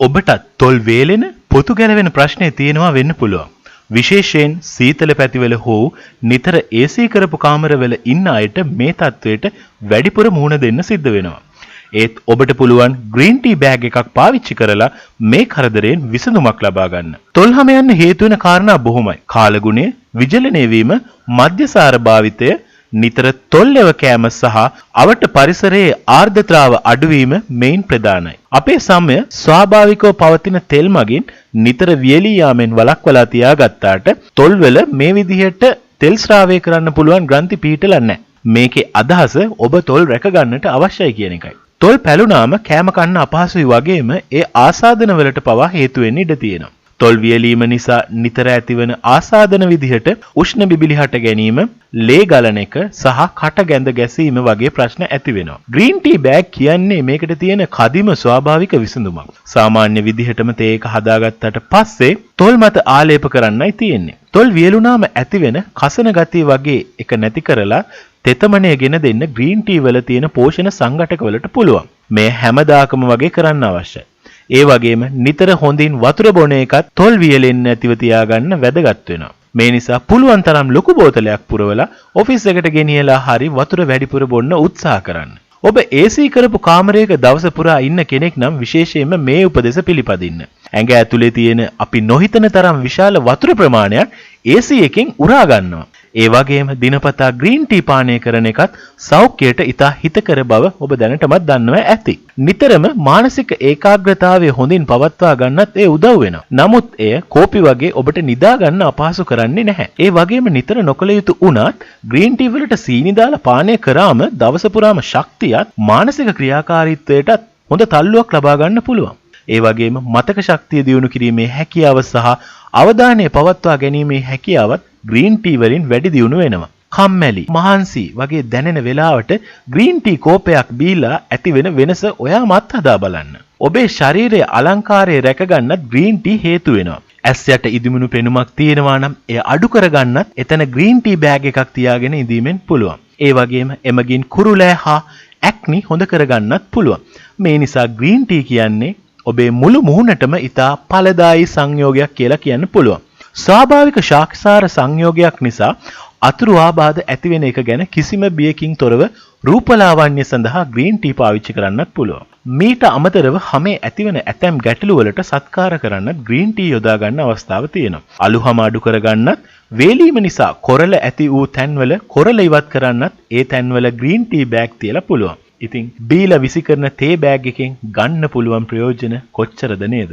ඔබටත් තොල් වේලෙන පොතු ගැලවෙන ප්‍රශ්නේ තියෙනවා වෙන්න පුළුවන්. විශේෂයෙන් සීතල පැතිවල හෝ නිතර AC කරපු කාමරවල ඉන්න අයට මේ තත්වයට වැඩිපුර මුහුණ දෙන්න සිද්ධ වෙනවා. ඒත් ඔබට පුළුවන් ග්‍රීන් ටී බෑග් එකක් පාවිච්චි කරලා මේ කරදරයෙන් විසඳුමක් ලබා ගන්න. තොල් හැම යන්න හේතු වෙන කාරණා බොහොමයි. කාලගුණය, විජලනය වීම, මධ්‍යසාර භාවිතය, නිතර තොල්ලව කෑම සහ අවට පරිසරයේ ආර්ද්‍රතාව අඩුවීම මෙයින් ප්‍රධානයි. අපේ සමය ස්වාභාවිකව පවතින තෙල් මගින් නිතර වියලී යාමෙන් වළක්වලා තියාගත්තාට තොල්වල මේ විදිහට තෙල් ශ්‍රාවය කරන්න පුළුවන් ග්‍රන්ථි පිහිටලා නැහැ. මේකේ අදහස ඔබ තොල් රැක ගන්නට අවශ්‍යයි කියන එකයි. තොල් පැලුනාම කෑම කන්න අපහසුයි වගේම ඒ ආසාදන වලට පවා හේතු වෙන්න ඉඩ තියෙනවා. තොල් වියලීම නිසා නිතර ඇතිවන ආසාදන විදිහට උෂ්ණ බිබිලි හට ගැනීම, ලේ ගලන එක සහ කට ගැඳ ගැසීම වගේ ප්‍රශ්න ඇති වෙනවා. ග්‍රීන් ටී බෑග් කියන්නේ මේකට තියෙන කදිම ස්වාභාවික විසඳුමක්. සාමාන්‍ය විදිහටම තේ එක හදාගත්තට පස්සේ තොල් මත ආලේප කරන්නයි තියෙන්නේ. තොල් වියලුනාම ඇතිවෙන කසන ගතිය වගේ එක නැති කරලා තෙතමනය ගෙන දෙන්න ග්‍රීන් ටී වල තියෙන පෝෂණ සංඝටක වලට පුළුවන්. මේ හැමදාකම වගේ කරන්න අවශ්‍යයි. ඒ වගේම නිතර හොඳින් වතුර බොන එකත් තොල් වියලෙන්නේ නැතිව තියාගන්න වැදගත් වෙනවා. මේ නිසා පුළුවන් තරම් ලොකු බෝතලයක් පුරවලා ඔෆිස් එකට ගෙනියලා හරි වතුර වැඩිපුර බොන්න උත්සාහ කරන්න. ඔබ AC කරපු කාමරයක දවස පුරා ඉන්න කෙනෙක් නම් විශේෂයෙන්ම මේ උපදෙස පිළිපදින්න. ඇඟ ඇතුලේ තියෙන අපි නොහිතන තරම් විශාල වතුර ප්‍රමාණයක් AC එකෙන් උරා ගන්නවා. ඒ වගේම දිනපතා ග්‍රීන් ටී පානය කරන එකත් සෞඛ්‍යයට ඉතා හිතකර බව ඔබ දැනටමත් දන්නවා ඇති. නිතරම මානසික ඒකාග්‍රතාවය හොඳින් පවත්වා ගන්නත් ඒ උදව් වෙනවා. නමුත් එය කෝපි වගේ ඔබට නිදා ගන්න අපහසු කරන්නේ නැහැ. ඒ වගේම නිතර නොකළ යුතු වුණත් ග්‍රීන් ටී වලට සීනි දාලා පානය කරාම දවස පුරාම ශක්තියත් මානසික ක්‍රියාකාරීත්වයටත් හොඳ තල්ලුවක් ලබා ගන්න පුළුවන්. ඒ වගේම මතක ශක්තිය දියුණු කිරීමේ හැකියාව සහ අවධානය පවත්වා ගැනීමේ හැකියාවත් ග්‍රීන් ටී වලින් වැඩි දියුණු වෙනවා. කම්මැලි, මහන්සි වගේ දැනෙන වෙලාවට ග්‍රීන් ටී කෝපයක් බීලා ඇති වෙන වෙනස ඔයාමත් හදා බලන්න. ඔබේ ශරීරයේ අලංකාරය රැකගන්නත් ග්‍රීන් ටී හේතු වෙනවා. ඇස් යට ඉදිමුණු පෙනුමක් තියෙනවා නම් එය අඩු කරගන්නත් එතන ග්‍රීන් ටී බෑග් එකක් තියාගෙන ඉදීමෙන් පුළුවන්. ඒ වගේම එමගින් කුරුලෑ හා ඇක්නි හොඳ කරගන්නත් පුළුවන්. මේ නිසා ග්‍රීන් ටී කියන්නේ ඔබේ මුළු මුහුණටම ඉතා ඵලදායී සංයෝගයක් කියලා කියන්න පුළුවන්. ස්වාභාවික ශාක්‍ෂාර සංයෝගයක් නිසා අතුරු ආබාධ ඇතිවෙන එක ගැන කිසිම බියකින් තොරව රූපලාවන්‍ය සඳහා ග්‍රීන් ටී පාවිච්චි කරන්නත් පුළුවන්. මීට අමතරව හැමේ ඇතිවෙන ඇතැම් ගැටලු වලට සත්කාර කරන්නත් ග්‍රීන් ටී යොදා ගන්න අවස්ථාව තියෙනවා. අලු හැම අඩු කරගන්නත්, වේලීම නිසා කොරළ ඇති වූ තැන්වල කොරළ ඉවත් කරන්නත් ඒ තැන්වල ග්‍රීන් ටී බෑග් තියලා පුළුවන්. ඉතින් බීලා විසි කරන තේ බෑග් එකෙන් ගන්න පුළුවන් ප්‍රයෝජන කොච්චරද නේද?